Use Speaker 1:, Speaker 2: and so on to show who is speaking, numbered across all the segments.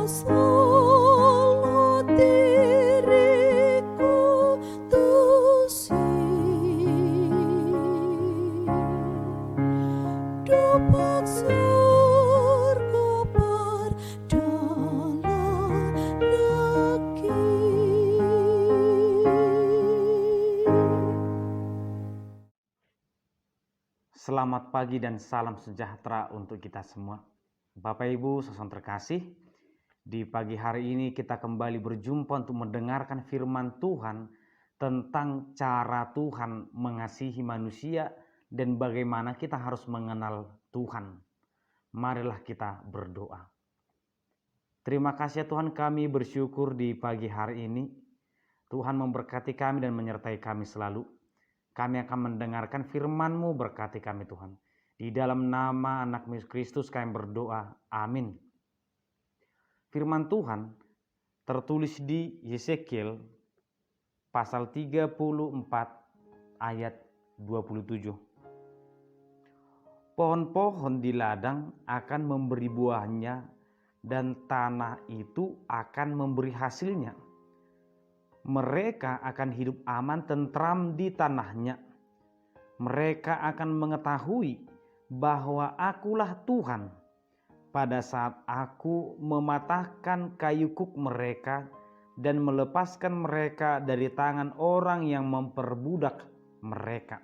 Speaker 1: solo diriku dapat surga berjalan lagi.
Speaker 2: Selamat pagi dan salam sejahtera untuk kita semua. Bapak Ibu saudara terkasih, di pagi hari ini kita kembali berjumpa untuk mendengarkan firman Tuhan tentang cara Tuhan mengasihi manusia dan bagaimana kita harus mengenal Tuhan. Marilah kita berdoa. Terima kasih ya Tuhan, kami bersyukur di pagi hari ini. Tuhan memberkati kami dan menyertai kami selalu. Kami akan mendengarkan firman-Mu, berkati kami Tuhan. Di dalam nama anak Kristus kami berdoa, amin. Firman Tuhan tertulis di Yesekiel pasal 34 ayat 27. Pohon-pohon di ladang akan memberi buahnya dan tanah itu akan memberi hasilnya. Mereka akan hidup aman tentram di tanahnya. Mereka akan mengetahui bahwa akulah Tuhan pada saat aku mematahkan kayu kuk mereka dan melepaskan mereka dari tangan orang yang memperbudak mereka.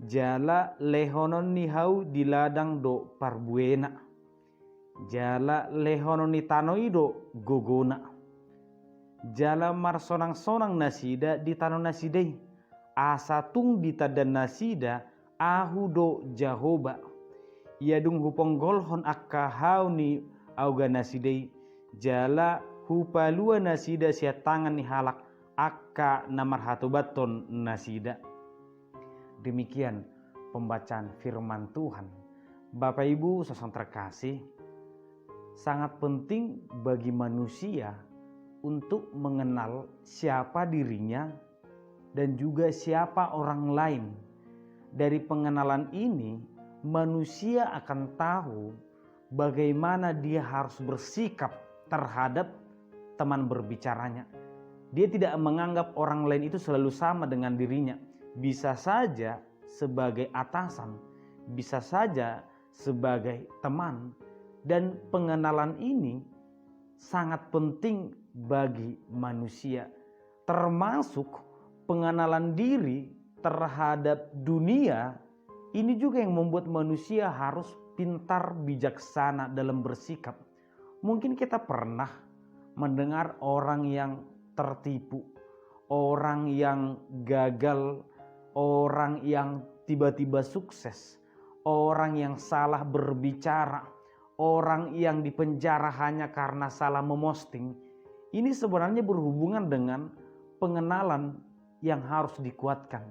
Speaker 2: Jala lehonon nihau di ladang do parbuena. Jala lehonon ni tanoi do gogona. Jala marsonang-sonang nasida di tanah nasidai. Asa tung di tadan nasida ahu do Jahoba. Yadung hupong golhon akka hauni auga nasidai. Jala hupalua nasida sia tangan ni halak akka namar hatubaton nasida. Demikian pembacaan firman Tuhan. Bapak Ibu saudara terkasih, sangat penting bagi manusia untuk mengenal siapa dirinya dan juga siapa orang lain. Dari pengenalan ini, manusia akan tahu bagaimana dia harus bersikap terhadap teman berbicaranya. Dia tidak menganggap orang lain itu selalu sama dengan dirinya. Bisa saja sebagai atasan, bisa saja sebagai teman. Dan pengenalan ini sangat penting bagi manusia, termasuk pengenalan diri terhadap dunia. Ini juga yang membuat manusia harus pintar bijaksana dalam bersikap. Mungkin kita pernah mendengar orang yang tertipu, orang yang gagal, orang yang tiba-tiba sukses, orang yang salah berbicara, orang yang dipenjara hanya karena salah memosting. Ini sebenarnya berhubungan dengan pengenalan yang harus dikuatkan.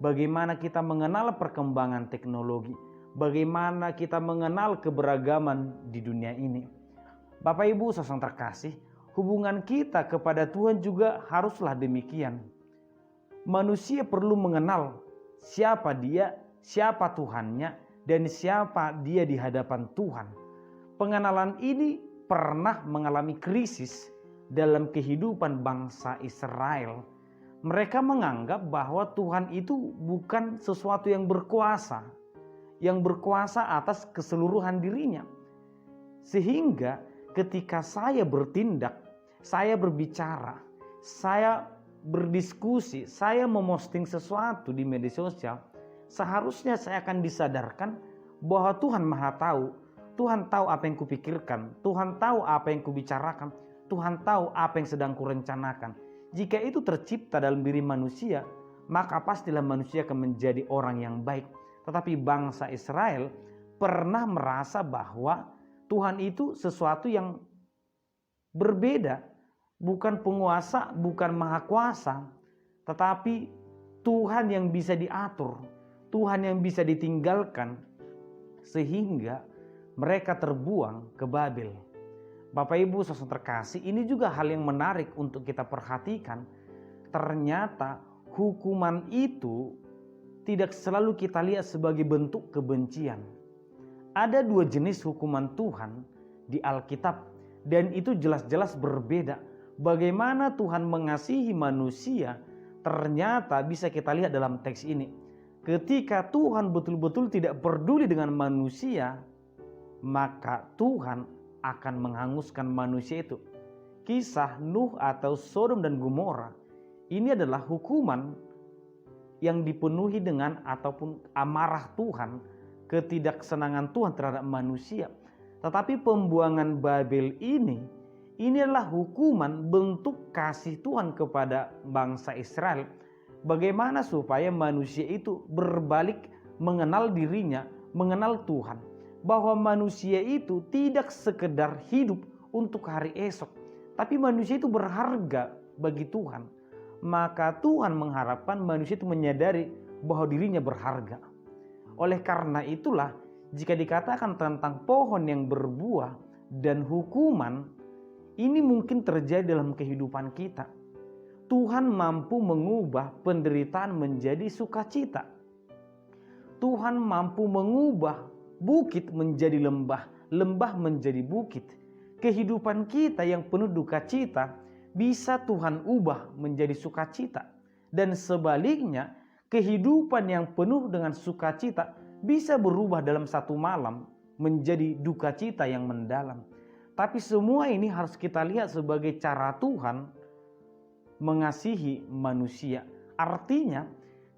Speaker 2: Bagaimana kita mengenal perkembangan teknologi, bagaimana kita mengenal keberagaman di dunia ini. Bapak Ibu saudara terkasih, hubungan kita kepada Tuhan juga haruslah demikian. Manusia perlu mengenal siapa dia, siapa Tuhannya, dan siapa dia di hadapan Tuhan. Pengenalan ini pernah mengalami krisis dalam kehidupan bangsa Israel. Mereka menganggap bahwa Tuhan itu bukan sesuatu yang berkuasa atas keseluruhan dirinya. Sehingga ketika saya bertindak, saya berbicara, saya berdiskusi, saya memosting sesuatu di media sosial, seharusnya saya akan disadarkan bahwa Tuhan Maha Tahu. Tuhan tahu apa yang kupikirkan, Tuhan tahu apa yang kubicarakan, Tuhan tahu apa yang sedang kurencanakan. Jika itu tercipta dalam diri manusia, maka pastilah manusia akan menjadi orang yang baik. Tetapi bangsa Israel pernah merasa bahwa Tuhan itu sesuatu yang berbeda. Bukan penguasa, bukan maha kuasa, tetapi Tuhan yang bisa diatur, Tuhan yang bisa ditinggalkan, sehingga mereka terbuang ke Babel. Bapak Ibu saudara terkasih, ini juga hal yang menarik untuk kita perhatikan. Ternyata hukuman itu tidak selalu kita lihat sebagai bentuk kebencian. Ada dua jenis hukuman Tuhan di Alkitab. Dan itu jelas-jelas berbeda. Bagaimana Tuhan mengasihi manusia ternyata bisa kita lihat dalam teks ini. Ketika Tuhan betul-betul tidak peduli dengan manusia, maka Tuhan akan menghanguskan manusia itu. Kisah Nuh atau Sodom dan Gomora ini adalah hukuman yang dipenuhi dengan ataupun amarah Tuhan, ketidaksenangan Tuhan terhadap manusia. Tetapi pembuangan Babel ini adalah hukuman bentuk kasih Tuhan kepada bangsa Israel. Bagaimana supaya manusia itu berbalik mengenal dirinya, mengenal Tuhan. Bahwa manusia itu tidak sekedar hidup untuk hari esok, tapi manusia itu berharga bagi Tuhan. Maka Tuhan mengharapkan manusia itu menyadari bahwa dirinya berharga. Oleh karena itulah, jika dikatakan tentang pohon yang berbuah dan hukuman, ini mungkin terjadi dalam kehidupan kita. Tuhan mampu mengubah penderitaan menjadi sukacita. Tuhan mampu mengubah bukit menjadi lembah, lembah menjadi bukit. Kehidupan kita yang penuh duka cita bisa Tuhan ubah menjadi sukacita. Dan sebaliknya, kehidupan yang penuh dengan sukacita bisa berubah dalam satu malam menjadi duka cita yang mendalam. Tapi semua ini harus kita lihat sebagai cara Tuhan mengasihi manusia. Artinya,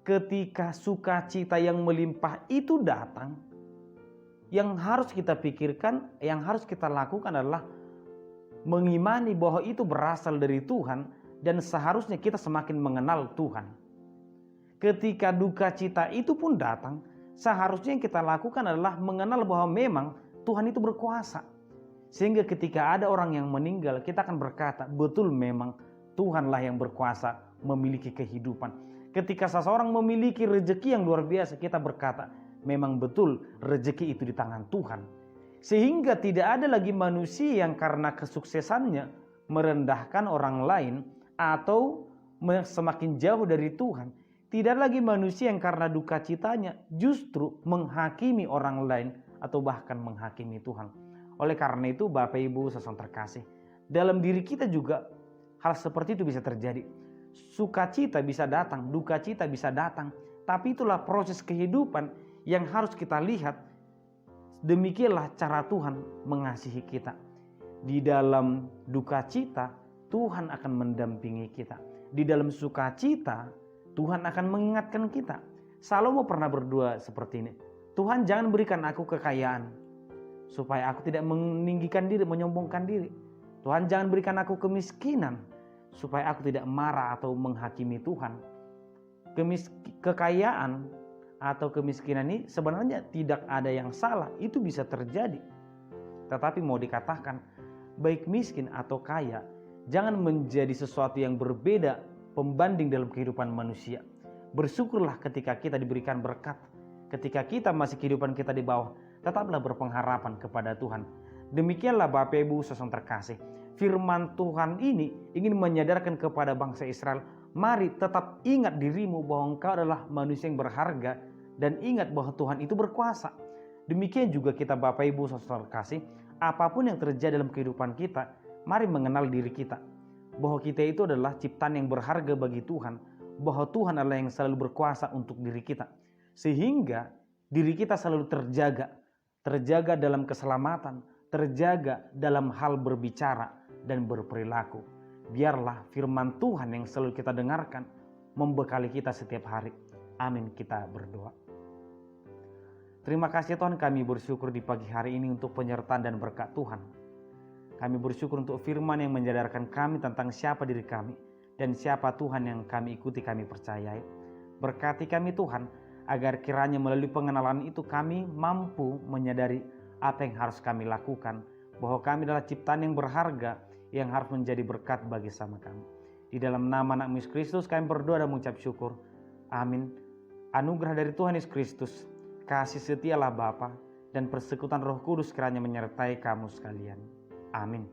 Speaker 2: ketika sukacita yang melimpah itu datang, yang harus kita pikirkan, yang harus kita lakukan adalah mengimani bahwa itu berasal dari Tuhan dan seharusnya kita semakin mengenal Tuhan. Ketika duka cita itu pun datang, seharusnya yang kita lakukan adalah mengenal bahwa memang Tuhan itu berkuasa. Sehingga ketika ada orang yang meninggal, kita akan berkata, betul memang Tuhanlah yang berkuasa memiliki kehidupan. Ketika seseorang memiliki rezeki yang luar biasa, kita berkata, memang betul rezeki itu di tangan Tuhan. Sehingga tidak ada lagi manusia yang karena kesuksesannya merendahkan orang lain atau semakin jauh dari Tuhan. Tidak lagi manusia yang karena duka citanya justru menghakimi orang lain atau bahkan menghakimi Tuhan. Oleh karena itu Bapak Ibu saudara terkasih, dalam diri kita juga hal seperti itu bisa terjadi. Sukacita bisa datang, duka cita bisa datang. Tapi itulah proses kehidupan yang harus kita lihat. Demikianlah cara Tuhan mengasihi kita. Di dalam duka cita, Tuhan akan mendampingi kita. Di dalam sukacita, Tuhan akan mengingatkan kita. Salomo pernah berdoa seperti ini. Tuhan, jangan berikan aku kekayaan supaya aku tidak meninggikan diri, menyombongkan diri. Tuhan, jangan berikan aku kemiskinan supaya aku tidak marah atau menghakimi Tuhan. Kekayaan atau kemiskinan ini sebenarnya tidak ada yang salah, itu bisa terjadi. Tetapi mau dikatakan, baik miskin atau kaya, jangan menjadi sesuatu yang berbeda pembanding dalam kehidupan manusia. Bersyukurlah ketika kita diberikan berkat. Ketika kita masih kehidupan kita di bawah, tetaplah berpengharapan kepada Tuhan. Demikianlah Bapak Ibu saudara terkasih, firman Tuhan ini ingin menyadarkan kepada bangsa Israel, mari tetap ingat dirimu bahwa engkau adalah manusia yang berharga dan ingat bahwa Tuhan itu berkuasa. Demikian juga kita Bapak Ibu saudara terkasih, apapun yang terjadi dalam kehidupan kita, mari mengenal diri kita bahwa kita itu adalah ciptaan yang berharga bagi Tuhan, bahwa Tuhan adalah yang selalu berkuasa untuk diri kita. Sehingga diri kita selalu terjaga dalam keselamatan, terjaga dalam hal berbicara dan berperilaku. Biarlah firman Tuhan yang selalu kita dengarkan membekali kita setiap hari. Amin, kita berdoa. Terima kasih Tuhan, kami bersyukur di pagi hari ini untuk penyertaan dan berkat Tuhan. Kami bersyukur untuk firman yang menyadarkan kami tentang siapa diri kami dan siapa Tuhan yang kami ikuti, kami percayai. Berkati kami Tuhan, agar kiranya melalui pengenalan itu kami mampu menyadari apa yang harus kami lakukan, bahwa kami adalah ciptaan yang berharga yang harus menjadi berkat bagi sama kami. Di dalam nama anak Yesus Kristus kami berdoa dan mengucap syukur. Amin. Anugerah dari Tuhan Yesus Kristus, kasih setialah Bapa dan persekutuan Roh Kudus kiranya menyertai kamu sekalian. Amin.